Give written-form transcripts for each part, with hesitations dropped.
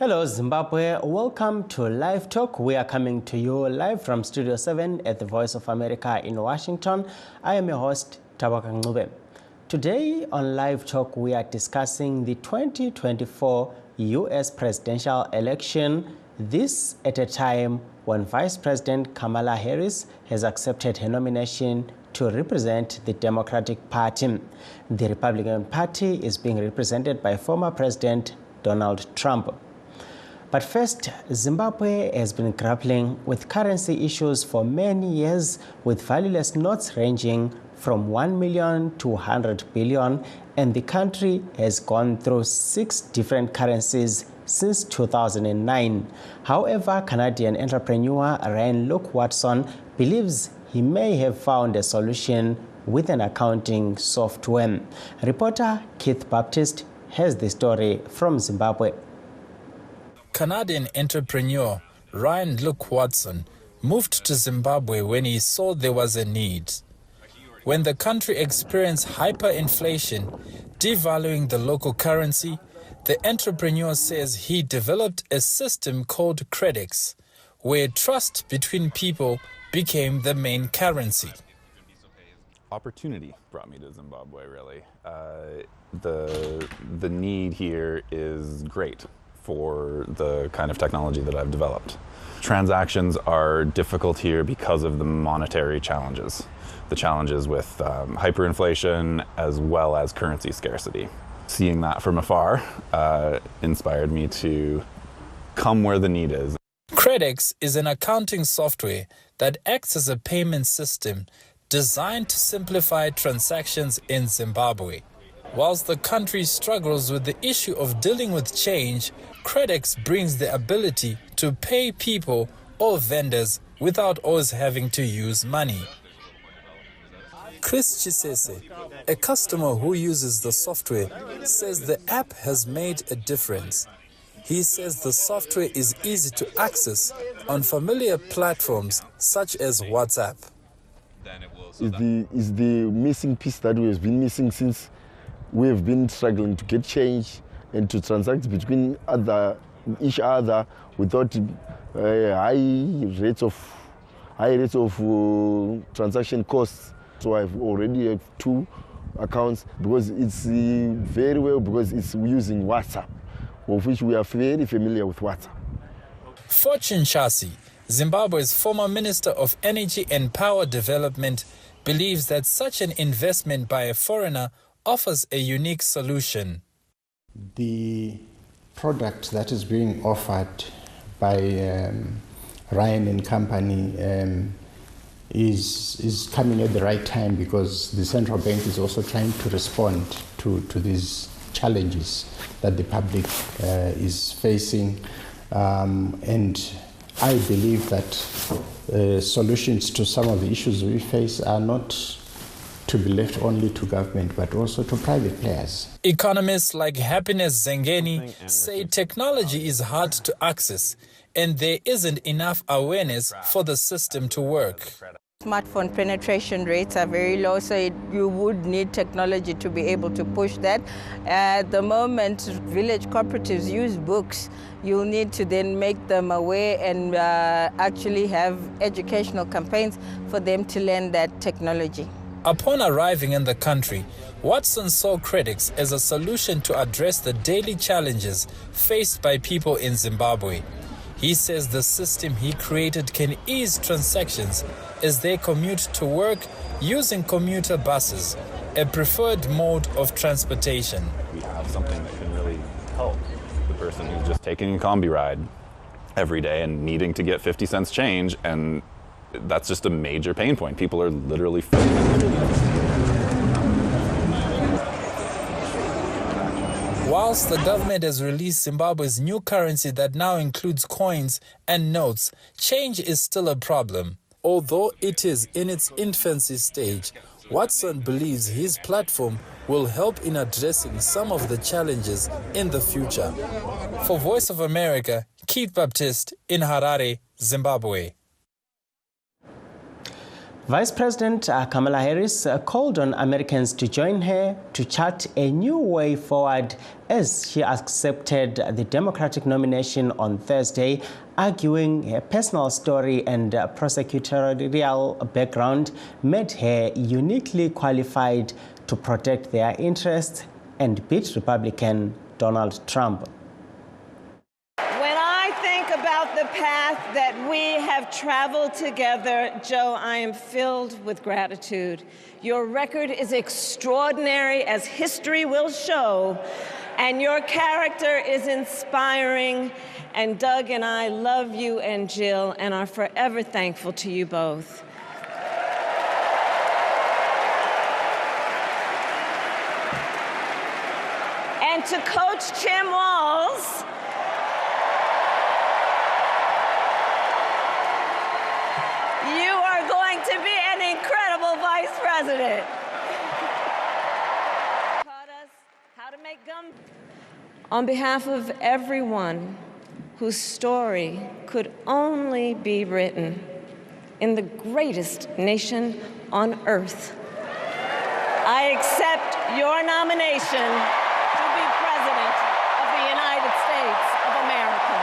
Hello Zimbabwe, welcome to LiveTalk. We are coming to you live from Studio 7 at the Voice of America in Washington. I am your host, Tabaka Ngube. Today on LiveTalk we are discussing the 2024 US presidential election. This at a time when Vice President Kamala Harris has accepted her nomination to represent the Democratic Party. The Republican Party is being represented by former President Donald Trump. But first, Zimbabwe has been grappling with currency issues for many years, with valueless notes ranging from 1 million to 100 billion, and the country has gone through 6 different currencies since 2009. However, Canadian entrepreneur Ryan Luke Watson believes he may have found a solution with an accounting software. Reporter Keith Baptist has the story from Zimbabwe. Canadian entrepreneur Ryan Luke Watson moved to Zimbabwe when he saw there was a need. When the country experienced hyperinflation, devaluing the local currency, the entrepreneur says he developed a system called credits, where trust between people became the main currency. Opportunity brought me to Zimbabwe, really. The need here is great for the kind of technology that I've developed. Transactions are difficult here because of the monetary challenges. The challenges with hyperinflation as well as currency scarcity. Seeing that from afar inspired me to come where the need is. Credits is an accounting software that acts as a payment system designed to simplify transactions in Zimbabwe. Whilst the country struggles with the issue of dealing with change, Credits brings the ability to pay people or vendors without always having to use money. Chris Chisese, a customer who uses the software, says the app has made a difference. He says the software is easy to access on familiar platforms such as WhatsApp. Is the missing piece that we have been missing since we have been struggling to get change and to transact between each other without high rates of transaction costs. So I've already have 2 accounts because it's very well because it's using WhatsApp, of which we are very familiar with WhatsApp. Fortune Chasi, Zimbabwe's former Minister of Energy and Power Development, believes that such an investment by a foreigner offers a unique solution. The product that is being offered by Ryan and company is coming at the right time because the central bank is also trying to respond to these challenges that the public is facing. And I believe that solutions to some of the issues we face are not to be left only to government, but also to private players. Economists like Happiness Zengeni say technology is hard to access and there isn't enough awareness for the system to work. Smartphone penetration rates are very low, so you would need technology to be able to push that. At the moment, village cooperatives use books. You'll need to then make them aware and actually have educational campaigns for them to learn that technology. Upon arriving in the country, Watson saw Credits as a solution to address the daily challenges faced by people in Zimbabwe. He says the system he created can ease transactions as they commute to work using commuter buses, a preferred mode of transportation. We have something that can really help the person who's just taking a combi ride every day and needing to get 50 cents change, and that's just a major pain point. People are literally Whilst the government has released Zimbabwe's new currency that now includes coins and notes, change is still a problem. Although it is in its infancy stage, Watson believes his platform will help in addressing some of the challenges in the future. For Voice of America, Keith Baptist in Harare, Zimbabwe. Vice President Kamala Harris called on Americans to join her to chart a new way forward as she accepted the Democratic nomination on Thursday, arguing her personal story and prosecutorial background made her uniquely qualified to protect their interests and beat Republican Donald Trump. About the path that we have traveled together, Joe, I am filled with gratitude. Your record is extraordinary, as history will show, and your character is inspiring. And Doug and I love you and Jill and are forever thankful to you both. And to Coach Tim Walz, you are going to be an incredible vice president. Taught us how to make gum. On behalf of everyone whose story could only be written in the greatest nation on earth, I accept your nomination to be President of the United States of America.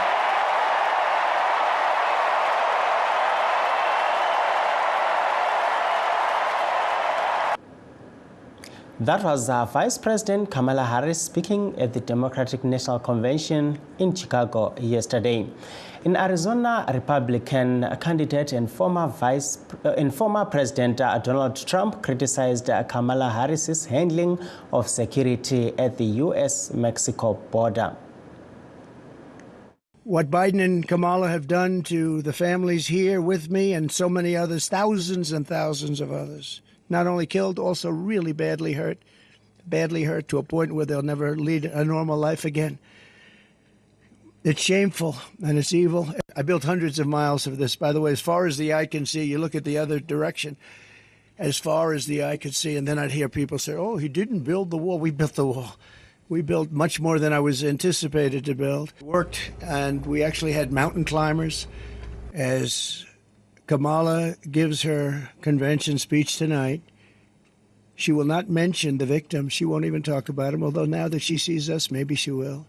That was Vice President Kamala Harris speaking at the Democratic National Convention in Chicago yesterday. In Arizona, Republican candidate and former President Donald Trump criticized Kamala Harris's handling of security at the U.S.-Mexico border. What Biden and Kamala have done to the families here with me and so many others, thousands and thousands of others, not only killed, also really badly hurt to a point where they'll never lead a normal life again. It's shameful and it's evil. I built hundreds of miles of this. By the way, as far as the eye can see, you look at the other direction, as far as the eye could see, and then I'd hear people say, oh, he didn't build the wall. We built the wall. We built much more than I was anticipated to build. Worked, and we actually had mountain climbers. As Kamala gives her convention speech tonight, she will not mention the victims. She won't even talk about them, although now that she sees us, maybe she will.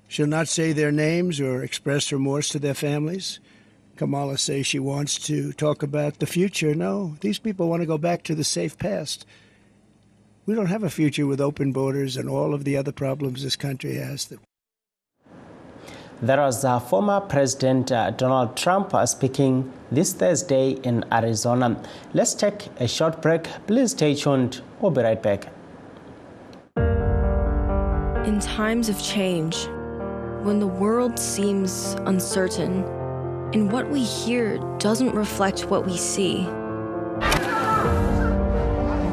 She'll not say their names or express remorse to their families. Kamala says she wants to talk about the future. No, these people want to go back to the safe past. We don't have a future with open borders and all of the other problems this country has. That was former President Donald Trump speaking this Thursday in Arizona. Let's take a short break. Please stay tuned. We'll be right back. In times of change, when the world seems uncertain and what we hear doesn't reflect what we see,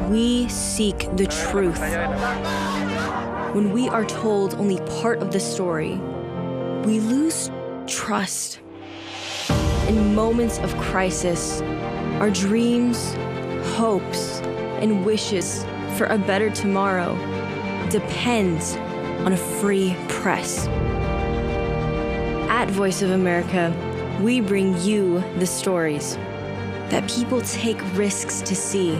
we seek the truth. When we are told only part of the story, we lose trust. In moments of crisis, our dreams, hopes, and wishes for a better tomorrow depends on a free press. At Voice of America, we bring you the stories that people take risks to see.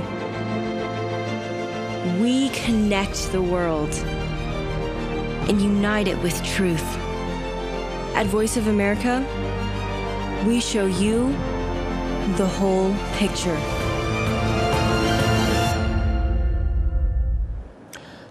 We connect the world and unite it with truth. At Voice of America, we show you the whole picture.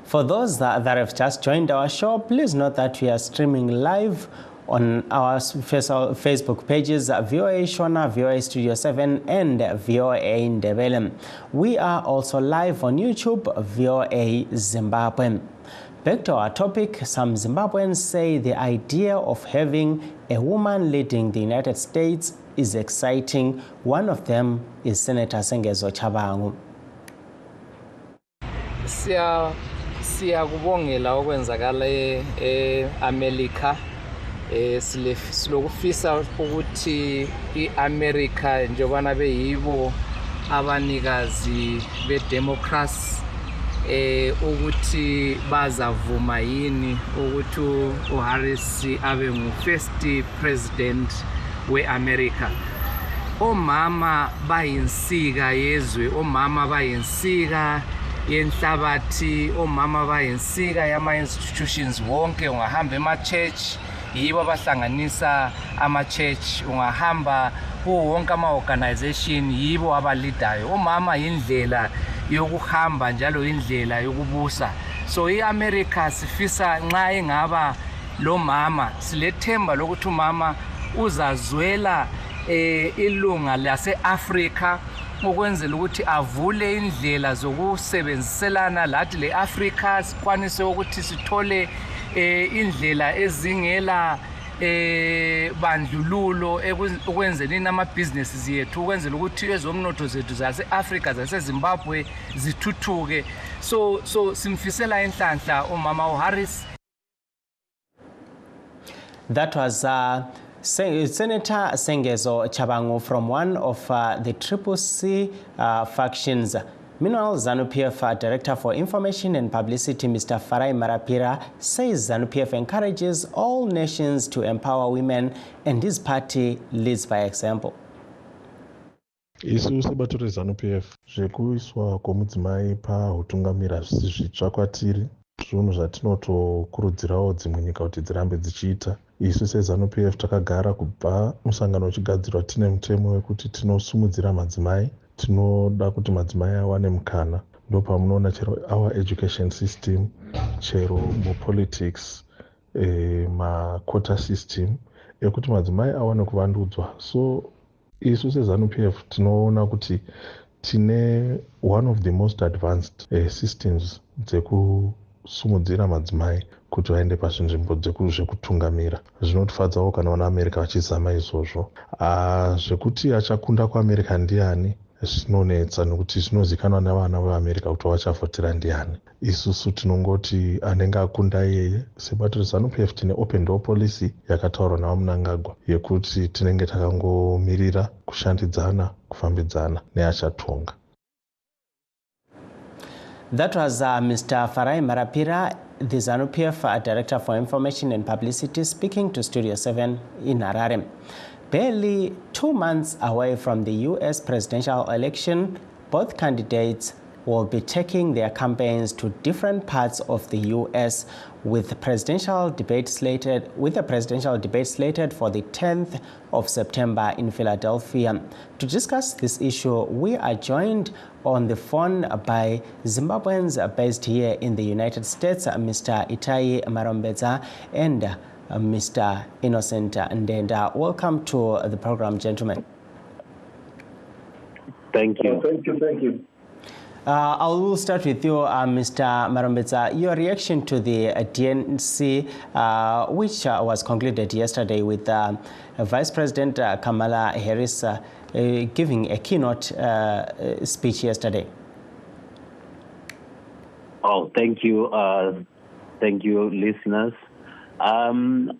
For those that have just joined our show, please note that we are streaming live on our Facebook pages, VOA Shona, VOA Studio 7, and VOA Ndebele. We are also live on YouTube, VOA Zimbabwe. Back to our topic, some Zimbabweans say the idea of having a woman leading the United States is exciting. One of them is Senator Sengezo Chabangu. Siyakubongela okwenzakala eAmerica. Silokufisa ukuthi iAmerica njengoba beyibo abanikazi bedemocracy ukuthi bazavuma yini ukuthi uHarris abe ngu first president weAmerica. omama bayinsika yezwe, omama bayinsika yenhlabathi, omama bayinsika yama-institutions wonke. Ungahamba ema-church, yibo abahlanganisa ama-church. Ungahamba kuwo wonke ama-organization, yibo abalidayo. Omama yindlela yokuhamba njalo indlela yokubusa. So i-America sifisa nxa ingaba lo mama, silethemba lokuthi umama uzazwela ilunga lase-Afrika ukwenzela ukuthi avule indlela zokusebenziselana lathi le-Afrika, sikwanise ukuthi sithole indlela ezingela bandlululo ukwenzeleni amabhizinesi yethu, ukwenzela ukuthi ezomnotho zethu zase-Afrika zase-Zimbabwe zithuthuke. So simfisela inhlanhla umama uHarris. That was Senator Sengezo Chabangu from one of the CCC factions. Meanwhile, ZANU-PF Director for Information and Publicity, Mr. Farai Marapira, says ZANU-PF encourages all nations to empower women and his party leads by example. Isu sebato rezANU-PF zvekuiswa kwomudzimai pautungamiri hazvisi zvitsva kwatiri, zvinhu zvatinotokurudzirawo dzimwe nyika kuti dzirambe dzichiita. Isu seZANU-PF takagara kubva musangano uchigadzirwa tine mutemo wekuti tinosumudzira madzimai, tinoda kuti madzimai awane mukana. Ndo pamunoona chero our education system, chero mupolitics, maquota system ekuti madzimai awane kuvandudzwa. So isu seZANU-PF tinoona kuti tine one of the most advanced systems dzekusumudzira madzimai kuti vaende pazvinzvimbo zvekutungamira. Zvinotifadzawo kana vana America vachizama izvozvo. Zvekuti achakunda kuAmerica ndiani zvinonetsa nekuti zvinozikanwa navana veAmerica kuti vachavhotera ndiani. Isusu tinongoti anenge akunda iyeye. Sebato rezANU-PF tine open door policy yakataurwa nawo Mnangagwa yekuti tinenge takangomirira kushandidzana, kufambidzana neachatonga. That was Mr. Farai Marapira, the ZANU-PF Director for Information and Publicity, speaking to Studio 7 in Harare. Barely 2 months away from the U.S. presidential election, both candidates will be taking their campaigns to different parts of the U.S. with the presidential debate slated for the 10th of September in Philadelphia. To discuss this issue, we are joined on the phone by Zimbabweans based here in the United States, Mr. Itai Marombedza and Mr. Innocent Ndenda. Welcome to the program, gentlemen. Thank you. Thank you. I will start with you, Mr. Marombedza. Your reaction to the DNC, which was concluded yesterday with Vice President Kamala Harris giving a keynote speech yesterday. Oh, thank you. Thank you, listeners. My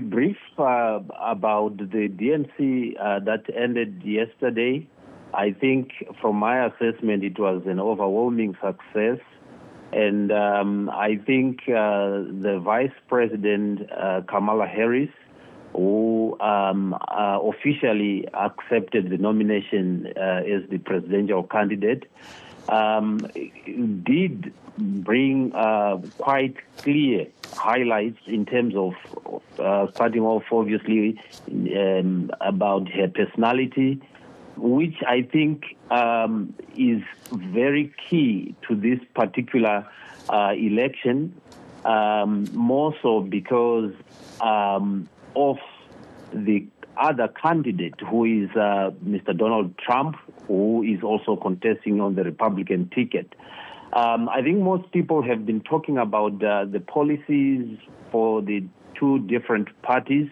brief about the DNC that ended yesterday, I think from my assessment it was an overwhelming success. And I think the Vice President Kamala Harris, who officially accepted the nomination as the presidential candidate, did bring quite clear highlights in terms of starting off obviously about her personality, which I think is very key to this particular election, more so because of the other candidate, who is Mr. Donald Trump, who is also contesting on the Republican ticket. I think most people have been talking about the policies for the two different parties.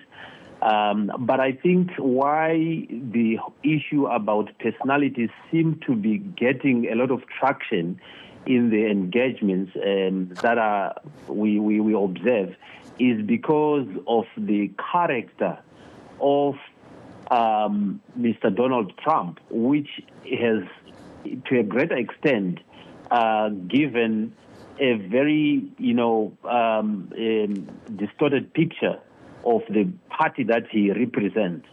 But I think why the issue about personalities seem to be getting a lot of traction in the engagements that we observe is because of the character of Mr. Donald Trump, which has, to a greater extent, given a very, distorted picture of the party that he represents.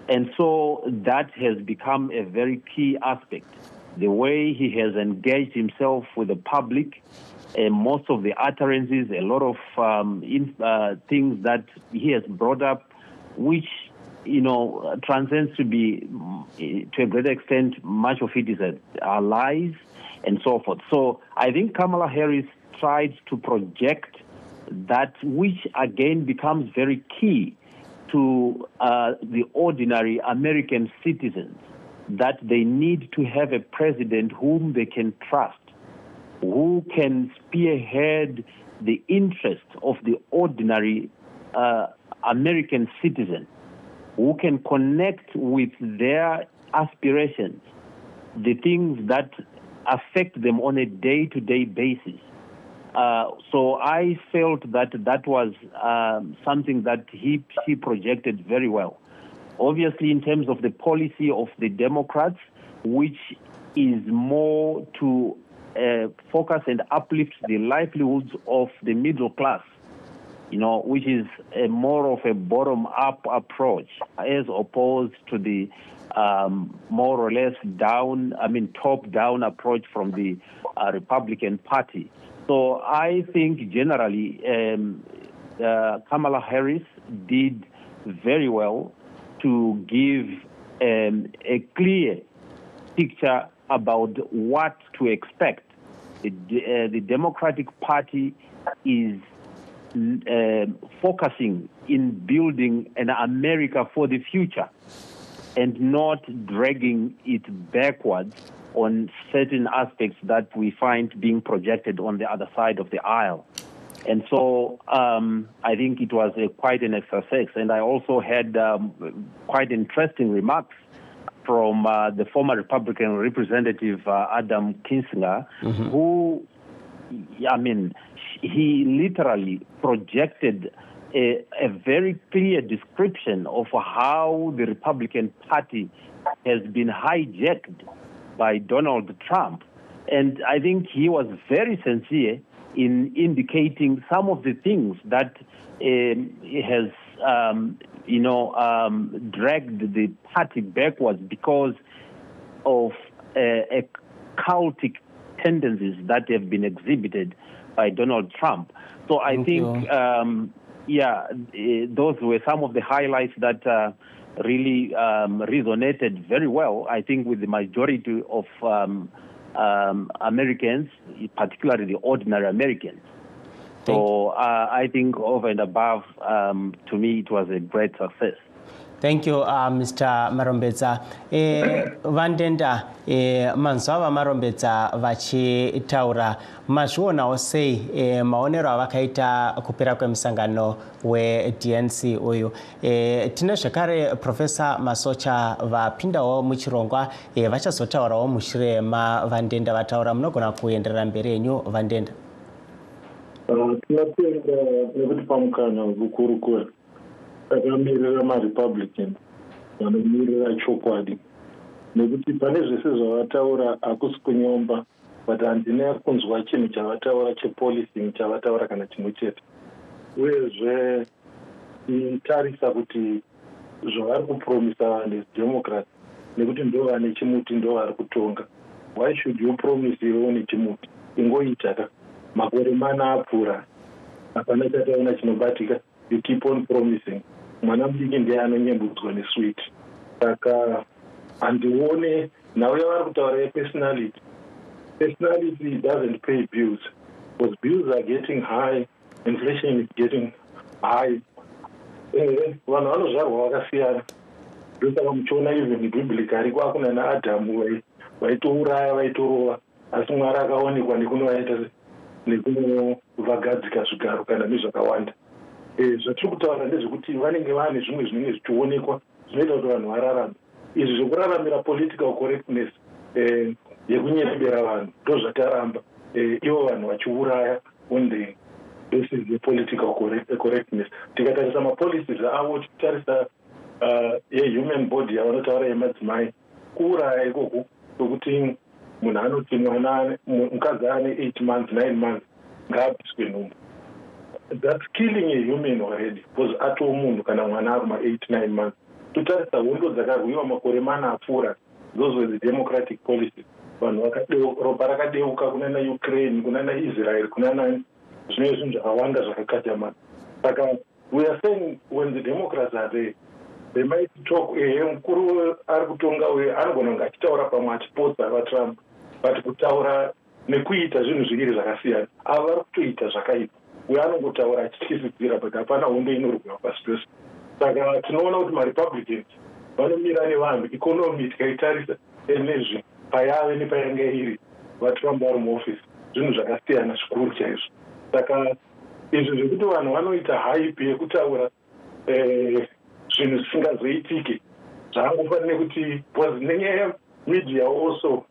And so that has become a very key aspect. The way he has engaged himself with the public, most of the utterances, a lot of things that he has brought up, which, transcends to be, to a great extent, much of it is lies and so forth. So I think Kamala Harris tried to project that, which again becomes very key to the ordinary American citizens, that they need to have a president whom they can trust, who can spearhead the interests of the ordinary American citizen, who can connect with their aspirations, the things that affect them on a day-to-day basis. So I felt that was something that he projected very well. Obviously, in terms of the policy of the Democrats, which is more to focus and uplift the livelihoods of the middle class, which is more of a bottom-up approach as opposed to the more or less top-down approach from the Republican Party. So I think generally Kamala Harris did very well to give a clear picture about what to expect. The Democratic Party is focusing in building an America for the future and not dragging it backwards on certain aspects that we find being projected on the other side of the aisle. And so I think it was quite an exercise. And I also had quite interesting remarks from the former Republican representative, Adam Kinzinger, who, he literally projected a very clear description of how the Republican Party has been hijacked by Donald Trump. And I think he was very sincere in indicating some of the things that has, dragged the party backwards because of a cultic tendencies that have been exhibited by Donald Trump. So I think, those were some of the highlights that really resonated very well, I think, with the majority of Americans, particularly the ordinary Americans. So I think over and above, to me, it was a great success. Thank you, Mr. Marombedza. Vandenda, manzwa Marombedza vachitaura mazvionawo sei maonero avakaita kupera kwemusangano weDNC uyu. Tine zvekare Professor Masocha vapindawo muchirongwa vachazotaurawo mushure maVandenda vataura. Munogona kuenderera mberi yenyu Vandenda. Tinotenda nekuti pamukana kukuru akamirira maRepublican vanomirira chokwadi, nekuti pane zvese zvavataura hakusi kunyomba, but handina kunzwa chinhu chavataura chepolicing chavataura kana chimwe chete. Uyezve tarisa kuti zvavari kupromisa vanhu veDemocrats, nekuti ndo vane chimuti ndo vari kutonga. Why should you promise iwe une chimuti? Ingoita makore mana apfuura hapana chataona chinobatika. You keep on promising. Mwana mudiki ndiye anonyembudzwa nesweet. Saka handione nhau yavari kutaura yepersonality. Personality doesn't pay bills, because bills are getting high, inflation is getting high. Vanhu vanozvarwa vakasiyana. Ndosaka muchiona even biblically kwakuna naAdhamu vaitouraya vaitorova, asi Mwari akaonekwa nekunovaita nekunovagadzika zvigaro kana nezvakawanda. Zvatiri kutaura ndezvekuti vanenge vane zvimwe zvinenge zvichionekwa zvinoita kuti vanhu vararame. Izvi zvokuraramira political correctness yekunyepera vanhu ndo zvataramba, ivo vanhu vachiuraya on the basis yepolitical correctness. Tikatarisa mapolicies avo, tichitarisa yehuman body yavanotaura yemadzimai, kuuraya ikoko kwekuti munhu anoti mukadzi ane 8 months 9 months ngaabviswe nhumbu. That's killing a human already, because atoo munhu kana mwana ari ma 8 9 months totarisa hondo dzakarwiwa makore mana apfuura. Those were the democratic policies. Vanhu ropa rakadeuka kunana Ukraine, kunana Israel, kunana zvimwe zvinhu zvakawanda zvakakatama. Saka we are saying when the Democrats are there, they might talk, mukuru ari kutonga uye anogona kunge achitaura pamwe achipotsa vaTrump, but kutaura nekuita zvinhu zviviri zvakasiyana. Ava vari kutoita zvakaipa. Uye anongotaura achityisidzira, but hapana hondo inorwiwa pasi pese. Saka tinoona kuti maRepublicans vanomira nevanhu, ikonomi tikaitarisa nezvi payave nepayange iri, vaTrump vari muofisi, zvinhu zvakasiyana zvikuru chaizvo. Saka izvi zvekuti vanhu vanoita hype yekutaura zvinhu zvisingazoitike zvaangofanire kuti, because nenyaya media also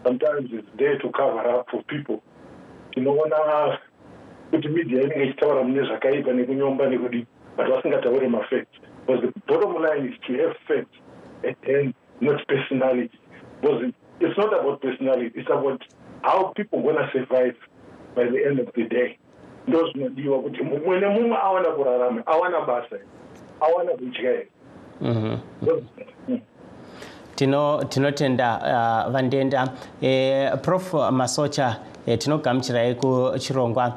sometimes is there to cover up for people. Tinoona kuti media inenge ichitaura mune zvakaipa nekunyomba nekudi, but vasingataure mafacts. Because the bottom line is to have facts and not personality. Because it's not about personality, it's about how people gonna survive by the end of the day. Ndo zvinodiwa kuti mumwe nemumwe awana kurarama, awana basa, awana kudya. Tinotenda Vandenda. Prof Masocha, tinogamuchirai kuchirongwa.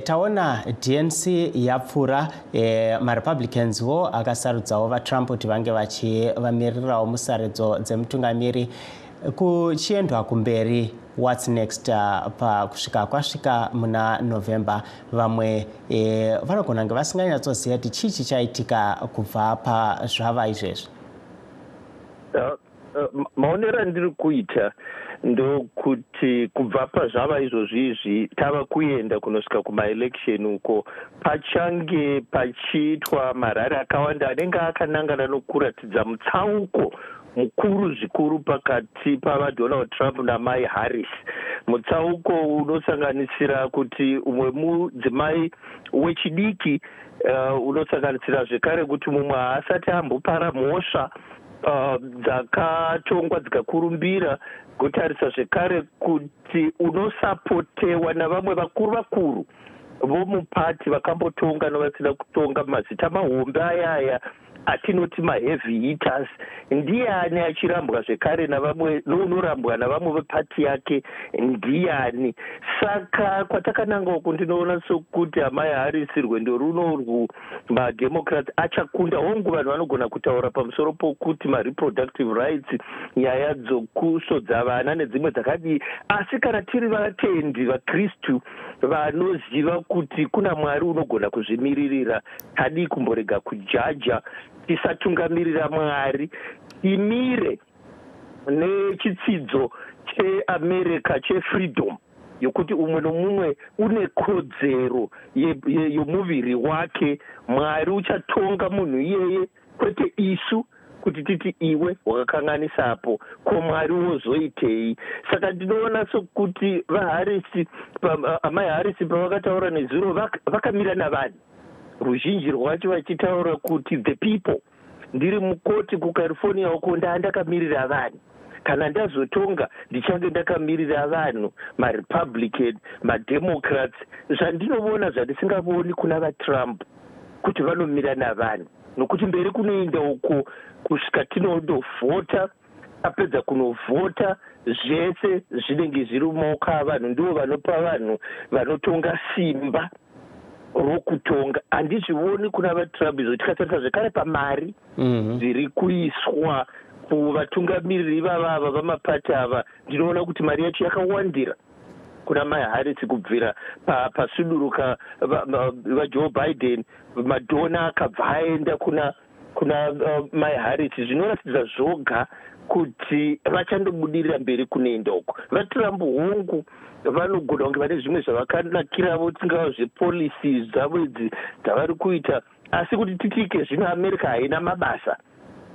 Taona DNC yapfura, maRepublicans vo akasarudzawo vaTrump kuti vange vachivamirirawo musaredzo dzemutungamiri. Kuchiendwa kumberi, what's next pakusvika kwasvika muna November, vamwe vanogona kunge vasinganyatsoziva kuti chii chichaitika kubva pazvava izvezvi. Maonero andiri kuita ndokuti kubva pazvava izvozvizvi tava kuenda kunosvika kumaelection uko pachange pachiitwa marari akawanda anenge akanangana nokuratidza mutsauko mukuru zvikuru pakati pavaDonald Trump namai Harris. Mutsauko unosanganisira kuti umwe mudzimai wechidiki unosanganisira zvekare kuti mumwe haasati ambopara mhosva dzakatongwa dzikakurumbira, kutarisa zvekare kuti unosapotewa navamwe vakuru vomupati vakambotonga novasina kutonga mazita mahombe ayaya atinoti maheavy hitters, ndiani achirambwa zvekare navamwe nounorambwa navamwe vepati yake ndiani. Saka kwatakananga uku ndinoona sokuti amai Harris rwendo runo maDemocrats achakunda. Hongu vanhu vanogona kutaura pamusoro pokuti mareproductive rights, nyaya dzokusodza vana nedzimwe dzakadii, asi kana tiri vatendi vaKristu vanoziva kuti kuna Mwari unogona kuzvimiririra, tadii kumborega kujaja, tisatungamirira Mwari, imire nechitsidzo cheAmerica chefreedom yokuti umwe nomumwe une kodzero yomuviri wake. Mwari uchatonga munhu iyeye, kwete isu kuti titi iwe wakakanganisapo, ko Mwari wozoitei. Saka ndinoona sokuti amai Harris pavakataura nezuro vakamira navanhu, ruzhinji rwacho vachitaura kuti the people. Ndiri mukoti kuCalifornia uko ndakamirira vanhu, kana ndazotonga ndichange ndakamirira vanhu, maRepublican, maDemocrats. Zvandinoona zvandisingavoni kuna vaTrump kuti vanomira navanhu, nokuti mberi kunoenda uko kusvika tinondovhota, apedza kunovhota zvese zvinenge zviri mumaoko avanhu, ndivo vanopa vanhu vanotonga simba rokutonga. Handizvioni kuna vaTrump izvo. Tikatarisa zvekare pamari dziri kuiswa kuvatungamiriri ivava vamapati ava, ndinoona kuti mari yacho yakawandira kuna mai Harris kubvira pasuduruka vaJoe Biden, madona akabva aenda kuna mai Harris. Zvinoratidza zvoga kuti vachandobudirira mberi kunoenda uko. vaTrump hongu vanogona kunge vane zvimwe zvavakanakiravo, tingava zvepolicies dzavo idzi dzavari kuita, asi kuti titike zvino America haina mabasa.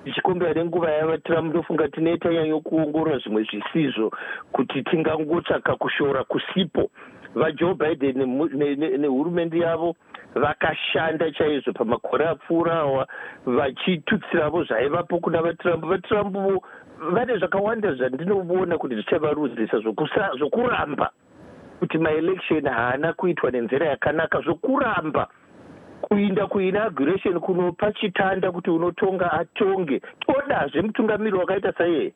Tichikumbira nenguva yavaTrump ndofunga tinoita yanyo kuongorora zvimwe zvisizvo kuti tingangotsvaka kushora kusipo. vaJoe Biden nehurumende yavo vakashanda chaizvo pamakore apfuurawa vachitutsiravo zvaivapo kuna vaTrump. vaTrump vane zvakawanda zvandinoona kuti zvichavaruzisa, zvokuramba kuti maelection haana kuitwa nenzira yakanaka, zvokuramba kuinda kuinauguration kunopa chitanda kuti unotonga atonge todazve mutungamiri wakaita saiyeye.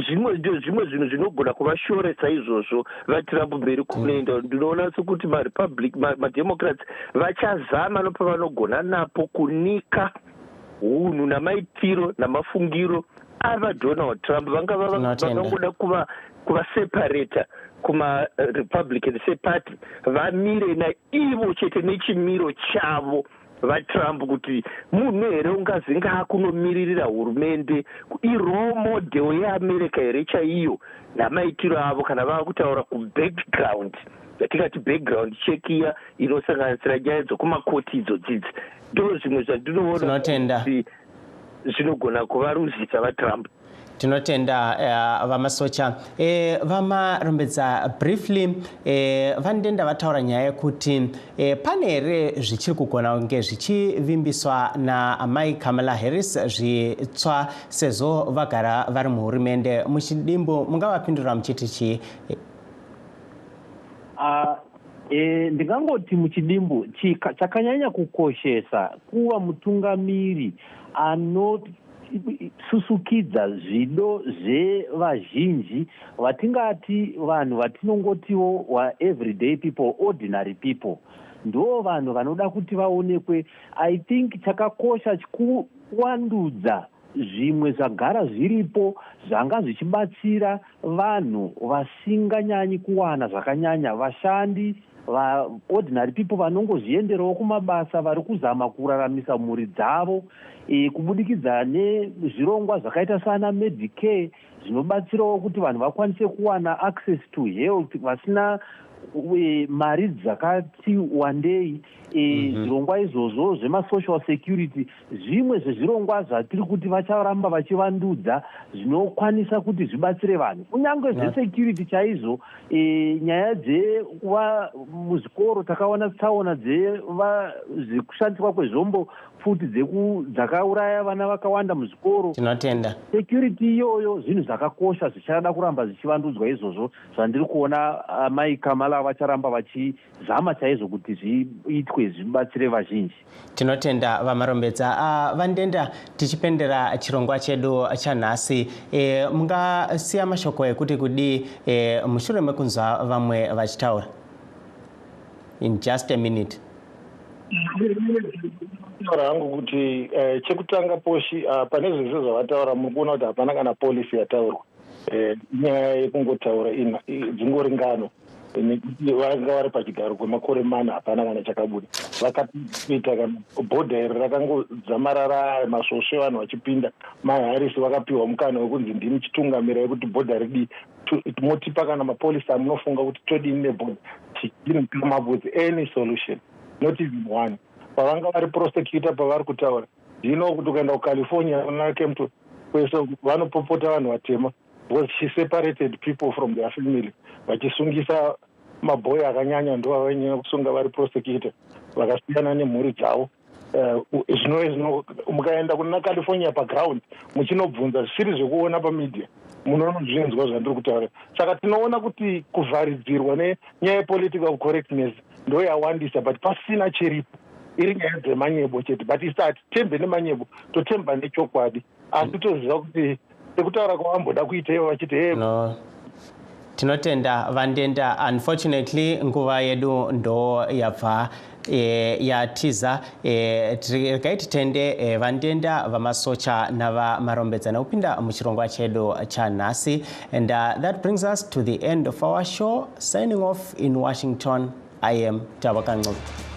Zvimwe zvinhu zvinogona kuvashoretsa izvozvo vaTrump mberi kunoenda. Ndinoona sekuti maRepublic maDemocrats vachazama nopavanogona napo kunika hunhu namaitiro namafungiro avaDonald Trump. Vangangoda kuvaseparata kumaRepublican separty vamire naivo chete nechimiro chavo vaTrump kuti munhu here ungazinga kunomiririra hurumende irole model yeAmerica here chaiyo namaitiro avo kana vava kutaura kubackground yatingati background check iya inosanganisira nyaya dzokumakoti idzodzidzi. Ndo zvimwe zvandinoona kuti zvinogona kuvaruzisa vaTrump. Tinotenda vamasocha vamarombedza briefly vandenda vataura nyaya yekuti pane here zvichiri kugona kunge zvichivimbiswa naamai Kamala Harris zvitsva sezvo vagara vari muhurumende. Muchidimbu mungavapindura muchiti chii? Ndingangoti muchidimbu chakanyanya kukoshesa kuva mutungamiri susukidza zvido zvevazhinji vatingati vanhu vatinongotiwo everyday people, ordinary people, ndo vanhu vanoda kuti vaonekwe. I think chakakosha chikuwandudza zvimwe zvagara zviripo zvanga zvichibatsira vanhu vasinganyanyi kuwana zvakanyanya, vashandi ordinary people vanongozvienderawo kumabasa vari kuzama kuraramisa mhuri dzavo kubudikidza nezvirongwa zvakaita sana Medicare zvinobatsirawo kuti vanhu vakwanise kuwana access to health vasina mari dzakati wandei. Zvirongwa izvozvo zvemasocial security zvimwe zvezvirongwa zvatiri kuti vacharamba vachivandudza zvinokwanisa kuti zvibatsire vanhu kunyange zvesecurity chaizvo. Nyaya dzekuva muzvikoro takaona tsaona dzekushandiswa kwezvombo futi dzakauraya vana vakawanda muzvikoro. Tinotenda security iyoyo zvinhu zvakakosha zvichada kuramba zvichivandudzwa izvozvo zvandiri kuona amai Kamala vacharamba vachizama chaizvo kuti zviitwe zvibatsire vazhinji. Tinotenda vamarombedza. Vandenda, tichipendera chirongwa chedu chanhasi, mungasiya mashoko ekuti kudi mushure mekunzwa vamwe vachitaura in just a minute? Taura hangu kuti chekutanga poshi pane zvese zvavataura muri kuona kuti hapana kana polisi yataurwa. Nyaya yekungotaura dzingori ngano nekuti vanga vari pachigaro kwemakore mana hapana kana chakabuda. Vakaita kana bhodha iri rakangodzamarara masvosve vanhu vachipinda. maHarris vakapiwa mukana wekunzi ndini chitungamira yekuti bhodha ridi motipa kana mapolisi amunofunga kuti todini nebhodha didn't come up with any solution, not even one. Pavanga vari prosecutor pavari kutaura ndino kuti ukaenda kuCalifornia unakemto kwese vanopopota vanhu vatema because she separated people from their family vachisungisa mabhoyi akanyanya ndo vavanyanya kusunga vari prosecutor vakasiyana nemhuri dzavo. Zvino mukaenda kuna California paground muchinobvunza zvisiri zvekuona pamedia munoona zvinzwa zvandiri kutaura. Saka tinoona kuti kuvharidzirwa nenyaya yepolitical correctness ndo yawandisa but pasina chiripo. Iri nyaya dzemanyebo chete but isati tembe nemanyebo totemba nechokwadi asi toziva kuti sekutaura kwavamboda kuita ivo vachiti no. Tinotenda vandenda. Unfortunately nguva yedu ndo yabva yatiza. Tikaiti tende vandenda vamasocha navamarombedza nekupinda muchirongwa chedu chanhasi. And that brings us to the end of our show. Signing off in Washington, I am Tabaka Ngcobo.